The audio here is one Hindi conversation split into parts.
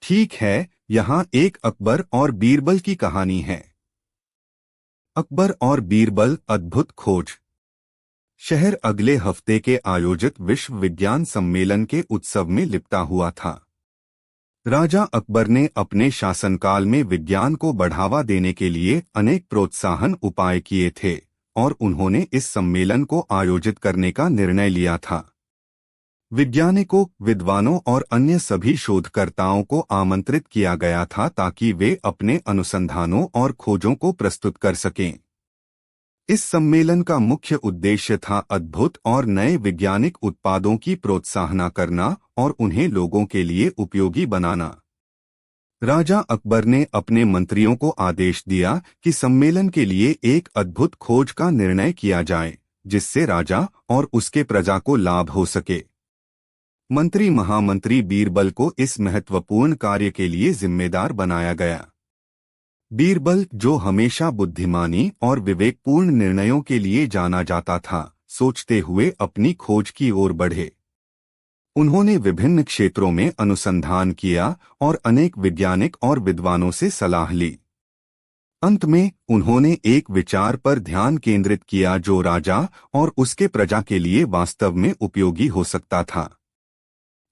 ठीक है, यहाँ एक अकबर और बीरबल की कहानी है। अकबर और बीरबल अद्भुत खोज। शहर अगले हफ्ते के आयोजित विश्व विज्ञान सम्मेलन के उत्सव में लिपटा हुआ था। राजा अकबर ने अपने शासनकाल में विज्ञान को बढ़ावा देने के लिए अनेक प्रोत्साहन उपाय किए थे और उन्होंने इस सम्मेलन को आयोजित करने का निर्णय लिया था। वैज्ञानिकों, विद्वानों और अन्य सभी शोधकर्ताओं को आमंत्रित किया गया था ताकि वे अपने अनुसंधानों और खोजों को प्रस्तुत कर सकें। इस सम्मेलन का मुख्य उद्देश्य था अद्भुत और नए वैज्ञानिक उत्पादों की प्रोत्साहन करना और उन्हें लोगों के लिए उपयोगी बनाना। राजा अकबर ने अपने मंत्रियों को आदेश दिया कि सम्मेलन के लिए एक अद्भुत खोज का निर्णय किया जाए, जिससे राजा और उसके प्रजा को लाभ हो सके। मंत्री महामंत्री बीरबल को इस महत्वपूर्ण कार्य के लिए जिम्मेदार बनाया गया। बीरबल, जो हमेशा बुद्धिमानी और विवेकपूर्ण निर्णयों के लिए जाना जाता था, सोचते हुए अपनी खोज की ओर बढ़े। उन्होंने विभिन्न क्षेत्रों में अनुसंधान किया और अनेक वैज्ञानिक और विद्वानों से सलाह ली। अंत में उन्होंने एक विचार पर ध्यान केंद्रित किया जो राजा और उसके प्रजा के लिए वास्तव में उपयोगी हो सकता था।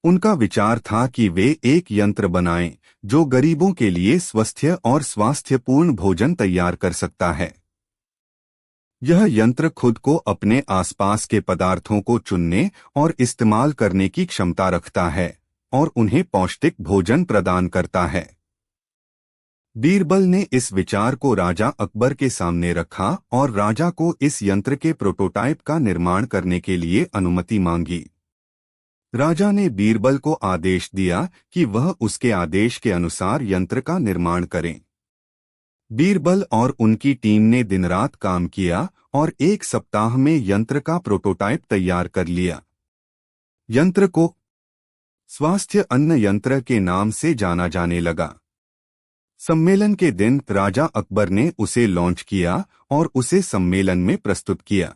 उनका विचार था कि वे एक यंत्र बनाएं जो गरीबों के लिए स्वस्थ और स्वास्थ्यपूर्ण भोजन तैयार कर सकता है। यह यंत्र खुद को अपने आसपास के पदार्थों को चुनने और इस्तेमाल करने की क्षमता रखता है और उन्हें पौष्टिक भोजन प्रदान करता है। बीरबल ने इस विचार को राजा अकबर के सामने रखा और राजा को इस यंत्र के प्रोटोटाइप का निर्माण करने के लिए अनुमति मांगी। राजा ने बीरबल को आदेश दिया कि वह उसके आदेश के अनुसार यंत्र का निर्माण करें। बीरबल और उनकी टीम ने दिन-रात काम किया और एक सप्ताह में यंत्र का प्रोटोटाइप तैयार कर लिया। यंत्र को स्वास्थ्य अन्न यंत्र के नाम से जाना जाने लगा। सम्मेलन के दिन राजा अकबर ने उसे लॉन्च किया और उसे सम्मेलन में प्रस्तुत किया।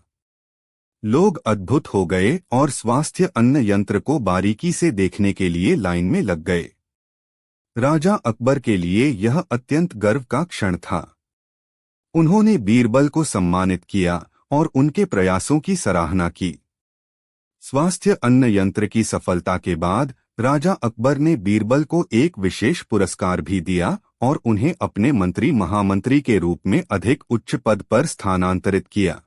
लोग अद्भुत हो गए और स्वास्थ्य अन्न यंत्र को बारीकी से देखने के लिए लाइन में लग गए। राजा अकबर के लिए यह अत्यंत गर्व का क्षण था। उन्होंने बीरबल को सम्मानित किया और उनके प्रयासों की सराहना की। स्वास्थ्य अन्न यंत्र की सफलता के बाद राजा अकबर ने बीरबल को एक विशेष पुरस्कार भी दिया और उन्हें अपने मंत्री महामंत्री के रूप में अधिक उच्च पद पर स्थानांतरित किया।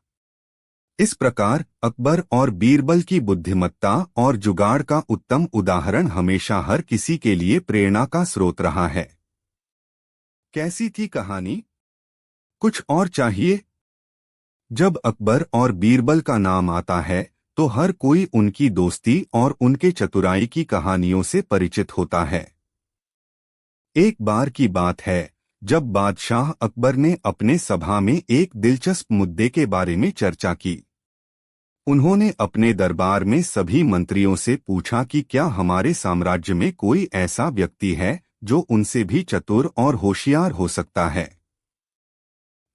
इस प्रकार अकबर और बीरबल की बुद्धिमत्ता और जुगाड़ का उत्तम उदाहरण हमेशा हर किसी के लिए प्रेरणा का स्रोत रहा है। कैसी थी कहानी? कुछ और चाहिए? जब अकबर और बीरबल का नाम आता है तो हर कोई उनकी दोस्ती और उनके चतुराई की कहानियों से परिचित होता है। एक बार की बात है जब बादशाह अकबर ने अपने सभा में एक दिलचस्प मुद्दे के बारे में चर्चा की। उन्होंने अपने दरबार में सभी मंत्रियों से पूछा कि क्या हमारे साम्राज्य में कोई ऐसा व्यक्ति है जो उनसे भी चतुर और होशियार हो सकता है।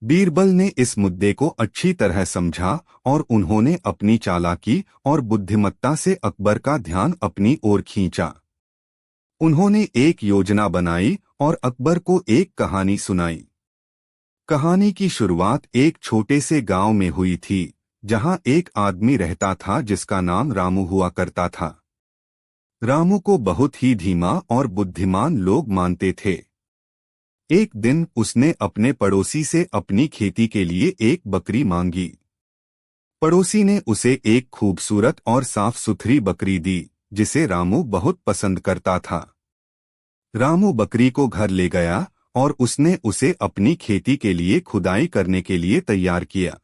बीरबल ने इस मुद्दे को अच्छी तरह समझा और उन्होंने अपनी चालाकी और बुद्धिमत्ता से अकबर का ध्यान अपनी ओर खींचा। उन्होंने एक योजना बनाई और अकबर को एक कहानी सुनाई। कहानी की शुरुआत एक छोटे से गांव में हुई थी जहां एक आदमी रहता था जिसका नाम रामू हुआ करता था। रामू को बहुत ही धीमा और बुद्धिमान लोग मानते थे। एक दिन उसने अपने पड़ोसी से अपनी खेती के लिए एक बकरी मांगी। पड़ोसी ने उसे एक खूबसूरत और साफ सुथरी बकरी दी जिसे रामू बहुत पसंद करता था। रामू बकरी को घर ले गया और उसने उसे अपनी खेती के लिए खुदाई करने के लिए तैयार किया।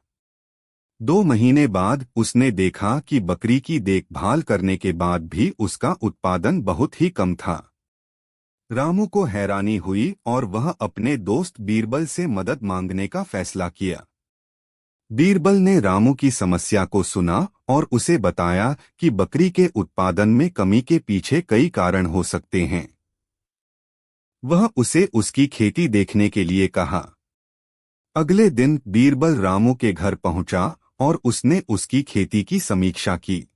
2 महीने बाद उसने देखा कि बकरी की देखभाल करने के बाद भी उसका उत्पादन बहुत ही कम था। रामू को हैरानी हुई और वह अपने दोस्त बीरबल से मदद मांगने का फैसला किया। बीरबल ने रामू की समस्या को सुना और उसे बताया कि बकरी के उत्पादन में कमी के पीछे कई कारण हो सकते हैं। वह उसे उसकी खेती देखने के लिए कहा। अगले दिन बीरबल रामू के घर पहुंचा और उसने उसकी खेती की समीक्षा की।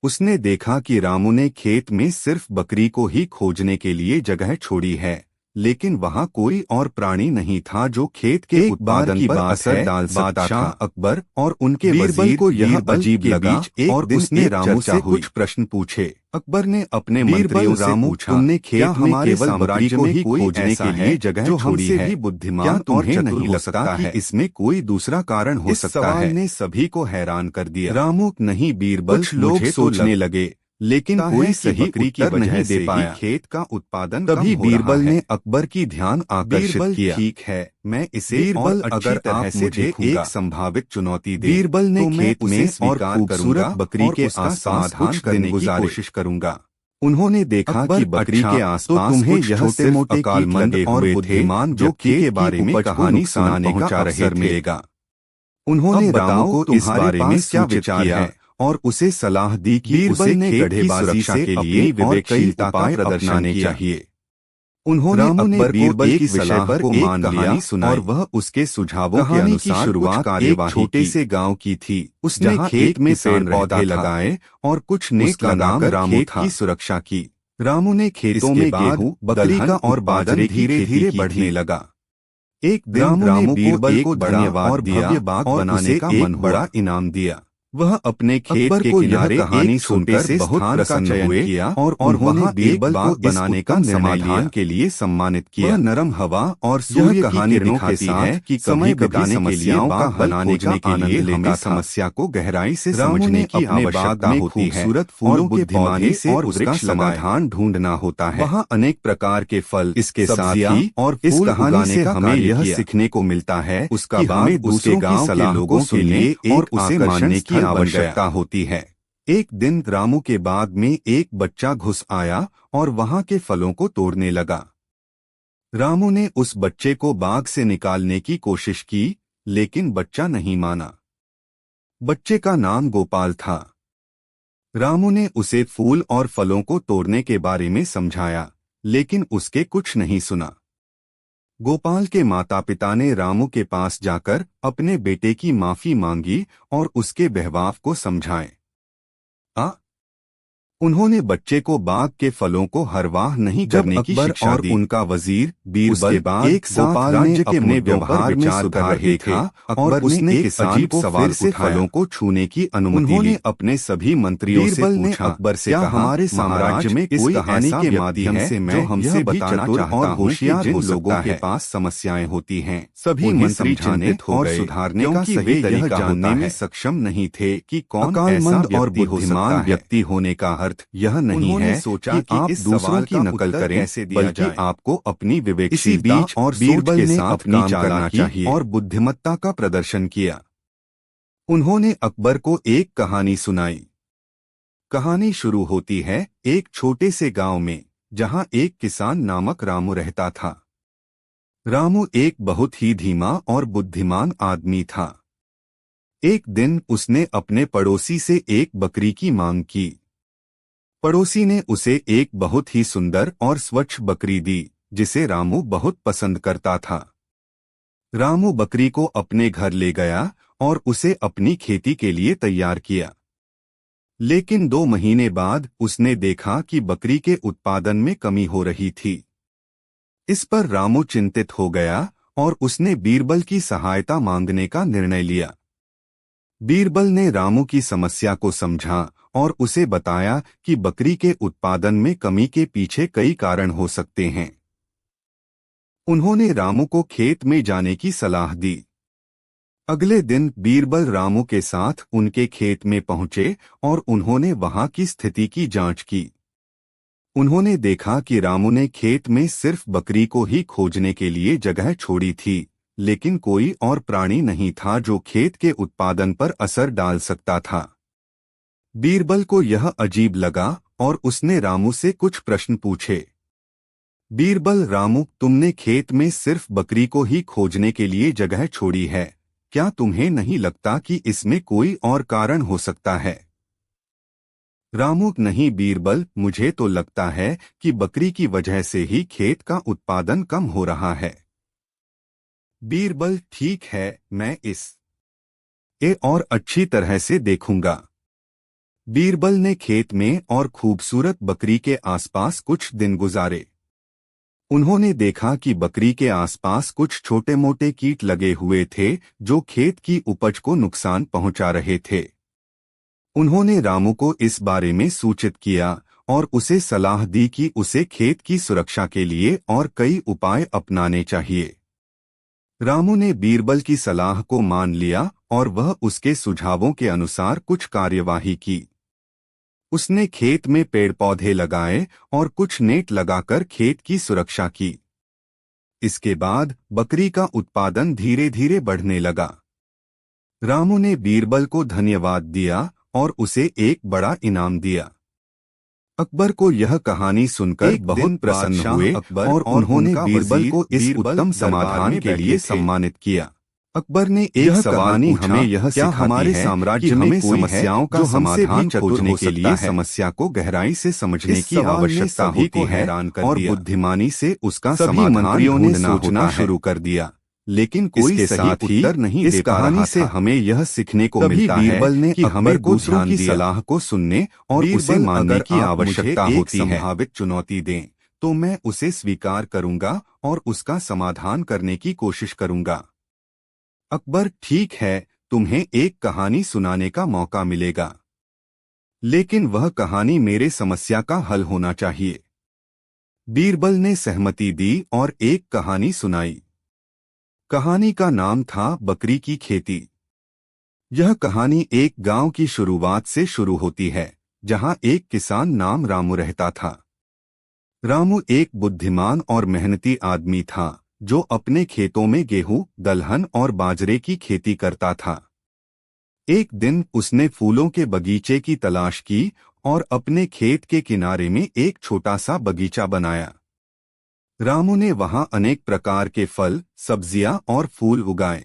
उसने देखा कि रामू ने खेत में सिर्फ बकरी को ही खोजने के लिए जगह छोड़ी है, लेकिन वहां कोई और प्राणी नहीं था जो खेत के उत्पादन पर असर डाल सकता था। अकबर और उनके बीरबल को यह अजीब लगा और उसने रामू से कुछ प्रश्न पूछे। अकबर ने अपने मंत्रियों से पूछा, तुमने खेत में केवल बकरी को ही खोजने के लिए जगह छोड़ी है? बुद्धिमान तुम्हें नहीं लगता कि इसमें कोई दूसरा कारण हो सकता है? ने सभी को हैरान कर दिया। रामू नहीं बीरबल, कुछ लोग सोचने लगे, लेकिन कोई सही उत्तर नहीं दे पाया। खेत का उत्पादन तभी बीरबल ने अकबर की ध्यान आकर्षित किया। ठीक है, मैं इसे बीरबल अगर आप मुझे एक संभावित चुनौती दे बीरबल ने तो खेत में और खूबसूरत बकरी के आसपास कुछ दिन गुजारने की कोशिश करूंगा। उन्होंने देखा कि बकरी के आसपास तुम्हें यह छोटे-मोटे अकालमंद और बुद्धिमान जो के बारे में कहानी सुनाने का अवसर मिलेगा। उन्होंने रामू को इस बारे में क्या विचार है और उसे सलाह दी कि उसे गढ़ेबाजी से अपनी विवेकशीलता का प्रदर्शन चाहिए। उन्होंने अकबर बीरबल की सलाह पर को मान लिया और वह उसके सुझावों के अनुसार शुरुआत एक छोटे से गांव की थी। उसने खेत में पेड़ पौधे लगाए और कुछ नेक लगाकर रामू की सुरक्षा की। रामू ने खेतों में गेहूं, बकरी का और बाजरे धीरे धीरे बढ़ने लगा। एक दिन रामू बीरबल को धन्यवाद और भव्य बाग बनाने का एक बड़ा इनाम दिया। वह अपने खेत के किनारे कहानी सुनकर बहुत प्रसन्न हुए और उन्होंने बीरबल को बनाने का समाधान के लिए सम्मानित किया। नरम हवा और सूर्य कहानी दिखाती है कि समय बिताने के लिए बाग बनाने के लिए हमें समस्या को गहराई से समझने की आवश्यकता होती है। खूबसूरत फूलों के बुद्धिमानी से और उसका समाधान ढूंढना होता है। वहाँ अनेक प्रकार के फल, इसके साथ ही और इस कहानी से हमें यह सीखने को मिलता है उसका हमें दूसरे गाँव के लोगों के लिए और उसे मानने की आवश्यकता होती है। एक दिन रामू के बाग में एक बच्चा घुस आया और वहां के फलों को तोड़ने लगा। रामू ने उस बच्चे को बाग से निकालने की कोशिश की, लेकिन बच्चा नहीं माना। बच्चे का नाम गोपाल था। रामू ने उसे फूल और फलों को तोड़ने के बारे में समझाया, लेकिन उसके कुछ नहीं सुना। गोपाल के माता पिता ने रामू के पास जाकर अपने बेटे की माफी मांगी और उसके बहवाव को समझाए। उन्होंने बच्चे को बाग के फलों को हरवाह नहीं करने की शिक्षा दी। उनका वजीर बीरबल एक साथ राज्य के अपने व्यवहार में सुधार रहे थे और उसने एक अजीब सवाल से फलों को छूने की अनुमति ली। उन्होंने अपने सभी मंत्रियों से पूछा, अकबर से क्या हमारे साम्राज्य में कोई कहानी के माध्यम से मैं हमसे बताना चाहता और होशियार लोगों के पास समस्याएं होती हैं। सभी मंत्री चिंतित और सुधारने का सही तरीका जानने में सक्षम नहीं थे कि कौन अकालमंद और बुद्धिमान व्यक्ति होने का यह नहीं है सोचा कि आप दूसरों की नकल करें, बल्कि आपको अपनी विवेकशीलता और बीरबल ने अपनी चालाकी और बुद्धिमत्ता का प्रदर्शन किया। उन्होंने अकबर को एक कहानी सुनाई। कहानी शुरू होती है एक छोटे से गांव में, जहां एक किसान नामक रामू रहता था। रामू एक बहुत ही धीमा और बुद्धिमान आदमी था। एक दिन उसने अपने पड़ोसी से एक बकरी की मांग की। पड़ोसी ने उसे एक बहुत ही सुंदर और स्वच्छ बकरी दी, जिसे रामू बहुत पसंद करता था। रामू बकरी को अपने घर ले गया और उसे अपनी खेती के लिए तैयार किया। लेकिन 2 महीने बाद उसने देखा कि बकरी के उत्पादन में कमी हो रही थी। इस पर रामू चिंतित हो गया और उसने बीरबल की सहायता मांगने का निर्णय लिया। बीरबल ने रामू की समस्या को समझा और उसे बताया कि बकरी के उत्पादन में कमी के पीछे कई कारण हो सकते हैं। उन्होंने रामू को खेत में जाने की सलाह दी। अगले दिन बीरबल रामू के साथ उनके खेत में पहुंचे और उन्होंने वहां की स्थिति की जांच की। उन्होंने देखा कि रामू ने खेत में सिर्फ बकरी को ही खोजने के लिए जगह छोड़ी थी, लेकिन कोई और प्राणी नहीं था जो खेत के उत्पादन पर असर डाल सकता था। बीरबल को यह अजीब लगा और उसने रामू से कुछ प्रश्न पूछे। बीरबल, रामू, तुमने खेत में सिर्फ बकरी को ही खोजने के लिए जगह छोड़ी है, क्या तुम्हें नहीं लगता कि इसमें कोई और कारण हो सकता है? रामू, नहीं बीरबल, मुझे तो लगता है कि बकरी की वजह से ही खेत का उत्पादन कम हो रहा है। बीरबल, ठीक है, मैं इस और अच्छी तरह से देखूंगा। बीरबल ने खेत में और खूबसूरत बकरी के आसपास कुछ दिन गुजारे। उन्होंने देखा कि बकरी के आसपास कुछ छोटे मोटे कीट लगे हुए थे जो खेत की उपज को नुकसान पहुंचा रहे थे। उन्होंने रामू को इस बारे में सूचित किया और उसे सलाह दी कि उसे खेत की सुरक्षा के लिए और कई उपाय अपनाने चाहिए। रामू ने बीरबल की सलाह को मान लिया और वह उसके सुझावों के अनुसार कुछ कार्यवाही की। उसने खेत में पेड़ पौधे लगाए और कुछ नेट लगाकर खेत की सुरक्षा की। इसके बाद बकरी का उत्पादन धीरे धीरे बढ़ने लगा। रामू ने बीरबल को धन्यवाद दिया और उसे एक बड़ा इनाम दिया। अकबर को यह कहानी सुनकर बहुत प्रसन्न हुए और उन्होंने बीरबल को इस उत्तम समाधान के लिए सम्मानित किया। अकबर ने एक सवाल हमें यह क्या हमारे साम्राज्य में समस्याओं का समाधान खोजने के लिए समस्या को गहराई से समझने की आवश्यकता होती है और बुद्धिमानी से उसका समाधान ने सोचना शुरू कर दिया, लेकिन कोई सही उत्तर नहीं दे पा रहा था। इस कहानी से हमें यह सीखने को मिलता है कि हमें दूसरों की सलाह को सुनने और उसे मानने की आवश्यकता होती है। संभावित चुनौती दें तो मैं उसे स्वीकार करूंगा और उसका समाधान करने की कोशिश करूंगा। अकबर, ठीक है, तुम्हें एक कहानी सुनाने का मौका मिलेगा, लेकिन वह कहानी मेरे समस्या का हल होना चाहिए। बीरबल ने सहमति दी और एक कहानी सुनाई। कहानी का नाम था बकरी की खेती। यह कहानी एक गांव की शुरुआत से शुरू होती है, जहां एक किसान नाम रामू रहता था। रामू एक बुद्धिमान और मेहनती आदमी था जो अपने खेतों में गेहूं, दलहन और बाजरे की खेती करता था। एक दिन उसने फूलों के बगीचे की तलाश की और अपने खेत के किनारे में एक छोटा सा बगीचा बनाया। रामू ने वहां अनेक प्रकार के फल, सब्जियां और फूल उगाए।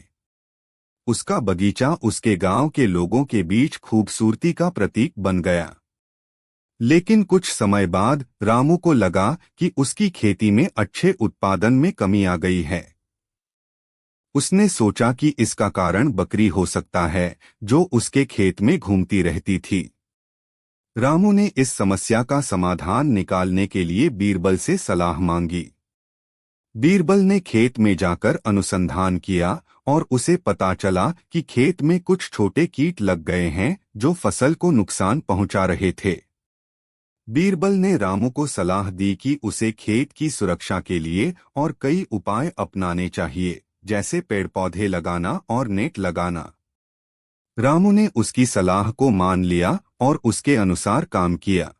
उसका बगीचा उसके गांव के लोगों के बीच खूबसूरती का प्रतीक बन गया। लेकिन कुछ समय बाद रामू को लगा कि उसकी खेती में अच्छे उत्पादन में कमी आ गई है। उसने सोचा कि इसका कारण बकरी हो सकता है जो उसके खेत में घूमती रहती थी। रामू ने इस समस्या का समाधान निकालने के लिए बीरबल से सलाह मांगी। बीरबल ने खेत में जाकर अनुसंधान किया और उसे पता चला कि खेत में कुछ छोटे कीट लग गए हैं जो फसल को नुकसान पहुंचा रहे थे। बीरबल ने रामू को सलाह दी कि उसे खेत की सुरक्षा के लिए और कई उपाय अपनाने चाहिए, जैसे पेड़ पौधे लगाना और नेट लगाना। रामू ने उसकी सलाह को मान लिया और उसके अनुसार काम किया।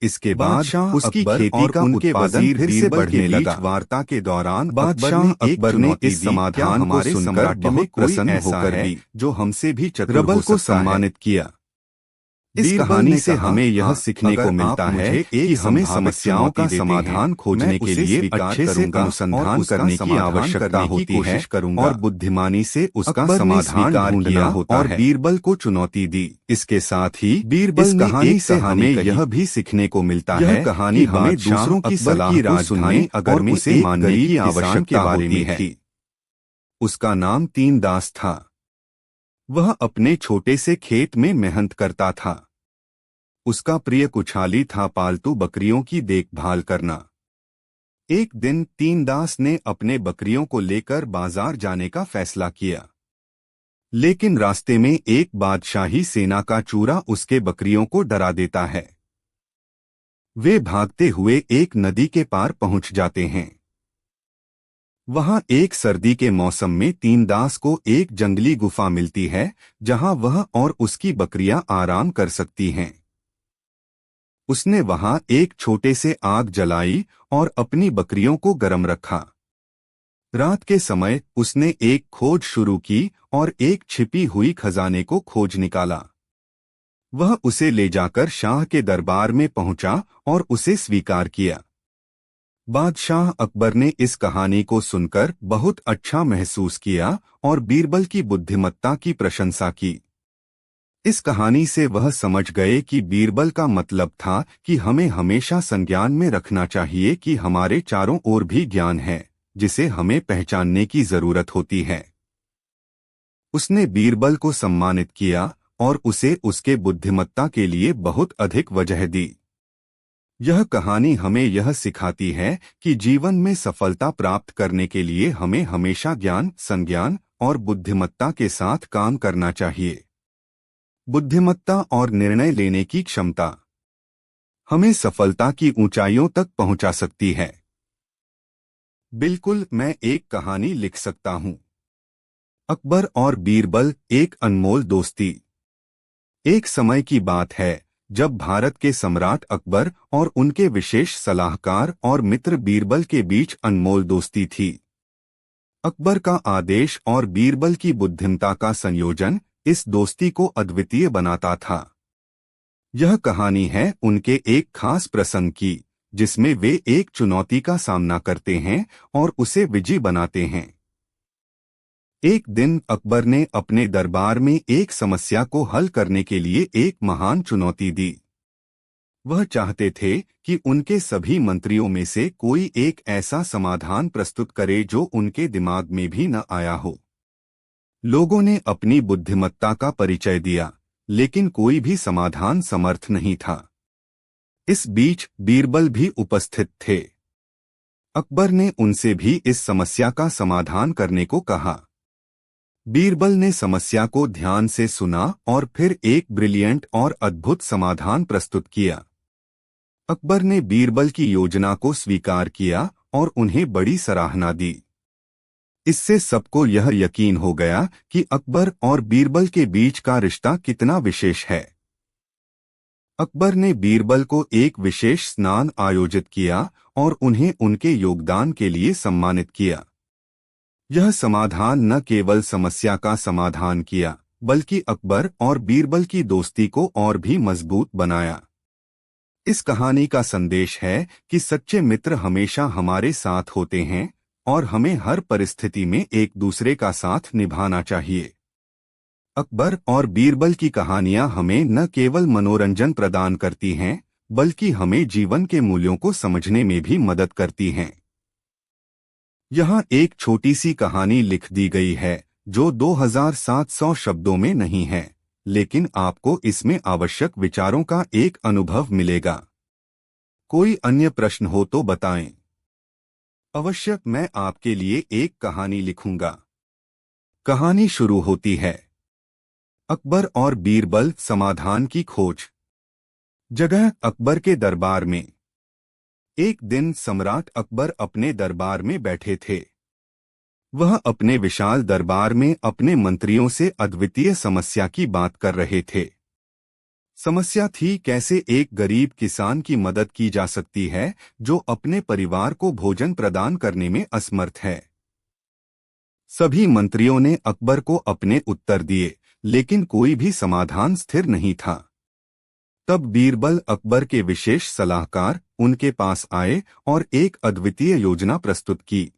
इसके बाद उसकी खेती का उत्पादन फिर से बढ़ने लगा। वार्ता के दौरान बादशाह अकबर ने इस समाधान को सुनकर बहुत प्रसन्न होकर भी जो हमसे भी चतुर को सम्मानित किया। इस कहानी से हमें यह सीखने को मिलता है कि हमें समस्याओं का समाधान खोजने के लिए अच्छे से अनुसंधान करने की आवश्यकता होती है और बुद्धिमानी से उसका समाधान ढूंढना होता है। और बीरबल को चुनौती दी। इसके साथ ही बीरबल इस कहानी से हमें यह भी सीखने को मिलता है कहानी हमें दूसरों की सलाह को सुनने अगर उसे मानने की आवश्यकता होती है। उसका नाम तीनदास था। वह अपने छोटे से खेत में मेहनत करता था। उसका प्रिय कुछाली था पालतू बकरियों की देखभाल करना। एक दिन तीनदास ने अपने बकरियों को लेकर बाजार जाने का फैसला किया, लेकिन रास्ते में एक बादशाही सेना का चूरा उसके बकरियों को डरा देता है। वे भागते हुए एक नदी के पार पहुंच जाते हैं। वहां एक सर्दी के मौसम में तीनदास को एक जंगली गुफा मिलती है जहां वह और उसकी बकरियां आराम कर सकती हैं। उसने वहां एक छोटे से आग जलाई और अपनी बकरियों को गर्म रखा। रात के समय उसने एक खोज शुरू की और एक छिपी हुई खजाने को खोज निकाला। वह उसे ले जाकर शाह के दरबार में पहुंचा और उसे स्वीकार किया। बादशाह अकबर ने इस कहानी को सुनकर बहुत अच्छा महसूस किया और बीरबल की बुद्धिमत्ता की प्रशंसा की। इस कहानी से वह समझ गए कि बीरबल का मतलब था कि हमें हमेशा संज्ञान में रखना चाहिए कि हमारे चारों ओर भी ज्ञान है जिसे हमें पहचानने की जरूरत होती है। उसने बीरबल को सम्मानित किया और उसे उसके बुद्धिमत्ता के लिए बहुत अधिक वजह दी। यह कहानी हमें यह सिखाती है कि जीवन में सफलता प्राप्त करने के लिए हमें हमेशा ज्ञान, संज्ञान और बुद्धिमत्ता के साथ काम करना चाहिए। बुद्धिमत्ता और निर्णय लेने की क्षमता हमें सफलता की ऊंचाइयों तक पहुंचा सकती है। बिल्कुल, मैं एक कहानी लिख सकता हूं। अकबर और बीरबल, एक अनमोल दोस्ती। एक समय की बात है जब भारत के सम्राट अकबर और उनके विशेष सलाहकार और मित्र बीरबल के अनमोल अनमोल दोस्ती थी। अकबर का आदेश और बीरबल की बुद्धिमत्ता का संयोजन इस दोस्ती को अद्वितीय बनाता था। यह कहानी है उनके एक खास प्रसंग की, जिसमें वे एक चुनौती का सामना करते हैं और उसे विजयी बनाते हैं। एक दिन अकबर ने अपने दरबार में एक समस्या को हल करने के लिए एक महान चुनौती दी। वह चाहते थे कि उनके सभी मंत्रियों में से कोई एक ऐसा समाधान प्रस्तुत करे जो उनके दिमाग में भी न आया हो। लोगों ने अपनी बुद्धिमत्ता का परिचय दिया, लेकिन कोई भी समाधान समर्थ नहीं था। इस बीच बीरबल भी उपस्थित थे। अकबर ने उनसे भी इस समस्या का समाधान करने को कहा। बीरबल ने समस्या को ध्यान से सुना और फिर एक ब्रिलियंट और अद्भुत समाधान प्रस्तुत किया। अकबर ने बीरबल की योजना को स्वीकार किया और उन्हें बड़ी सराहना दी। इससे सबको यह यकीन हो गया कि अकबर और बीरबल के बीच का रिश्ता कितना विशेष है। अकबर ने बीरबल को एक विशेष स्नान आयोजित किया और उन्हें उनके योगदान के लिए सम्मानित किया। यह समाधान न केवल समस्या का समाधान किया, बल्कि अकबर और बीरबल की दोस्ती को और भी मजबूत बनाया। इस कहानी का संदेश है कि सच्चे मित्र हमेशा हमारे साथ होते हैं और हमें हर परिस्थिति में एक दूसरे का साथ निभाना चाहिए। अकबर और बीरबल की कहानियां हमें न केवल मनोरंजन प्रदान करती हैं, बल्कि हमें जीवन के मूल्यों को समझने में भी मदद करती हैं। यहाँ एक छोटी सी कहानी लिख दी गई है जो 2700 शब्दों में नहीं है, लेकिन आपको इसमें आवश्यक विचारों का एक अनुभव मिलेगा। कोई अन्य प्रश्न हो तो बताएं। अवश्य, मैं आपके लिए एक कहानी लिखूंगा। कहानी शुरू होती है। अकबर और बीरबल, समाधान की खोज। जगह अकबर के दरबार में। एक दिन सम्राट अकबर अपने दरबार में बैठे थे। वह अपने विशाल दरबार में अपने मंत्रियों से अद्वितीय समस्या की बात कर रहे थे। समस्या थी कैसे एक गरीब किसान की मदद की जा सकती है जो अपने परिवार को भोजन प्रदान करने में असमर्थ है। सभी मंत्रियों ने अकबर को अपने उत्तर दिए, लेकिन कोई भी समाधान स्थिर नहीं था। तब बीरबल, अकबर के विशेष सलाहकार, उनके पास आए और एक अद्वितीय योजना प्रस्तुत की।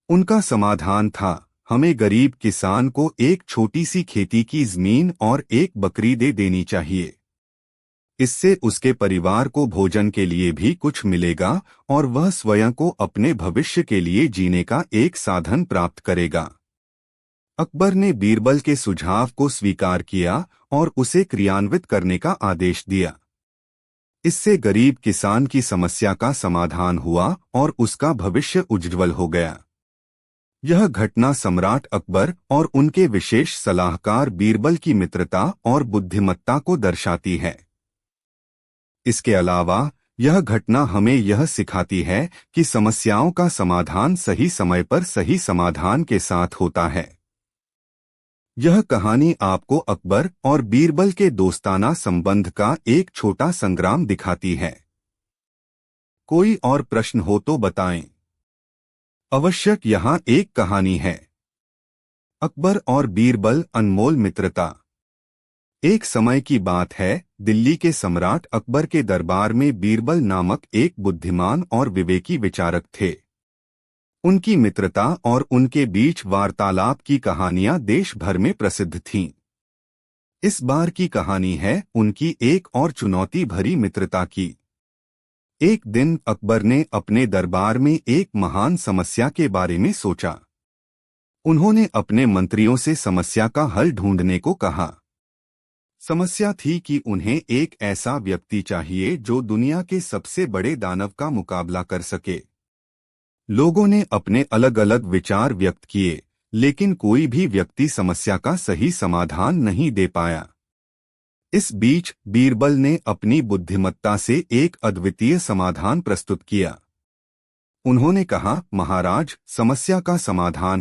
उनका समाधान था, हमें गरीब किसान को एक छोटी सी खेती की जमीन और एक बकरी दे देनी चाहिए। इससे उसके परिवार को भोजन के लिए भी कुछ मिलेगा और वह स्वयं को अपने भविष्य के लिए जीने का एक साधन प्राप्त करेगा। अकबर ने बीरबल के सुझाव को स्वीकार किया और उसे क्रियान्वित करने का आदेश दिया। इससे गरीब किसान की समस्या का समाधान हुआ और उसका भविष्य उज्ज्वल हो गया। यह घटना सम्राट अकबर और उनके विशेष सलाहकार बीरबल की मित्रता और बुद्धिमत्ता को दर्शाती है। इसके अलावा यह घटना हमें यह सिखाती है कि समस्याओं का समाधान सही समय पर सही समाधान के साथ होता है। यह कहानी आपको अकबर और बीरबल के दोस्ताना संबंध का एक छोटा संग्राम दिखाती है। कोई और प्रश्न हो तो बताएं। आवश्यक, यहाँ एक कहानी है। अकबर और बीरबल, अनमोल मित्रता। एक समय की बात है, दिल्ली के सम्राट अकबर के दरबार में बीरबल नामक एक बुद्धिमान और विवेकी विचारक थे। उनकी मित्रता और उनके बीच वार्तालाप की कहानियां देश भर में प्रसिद्ध थीं। इस बार की कहानी है उनकी एक और चुनौती भरी मित्रता की। एक दिन अकबर ने अपने दरबार में एक महान समस्या के बारे में सोचा। उन्होंने अपने मंत्रियों से समस्या का हल ढूंढने को कहा। समस्या थी कि उन्हें एक ऐसा व्यक्ति चाहिए जो दुनिया के सबसे बड़े दानव का मुकाबला कर सके। लोगों ने अपने अलग अलग विचार व्यक्त किए, लेकिन कोई भी व्यक्ति समस्या का सही समाधान नहीं दे पाया। इस बीच बीरबल ने अपनी बुद्धिमत्ता से एक अद्वितीय समाधान प्रस्तुत किया। उन्होंने कहा, महाराज, समस्या का समाधान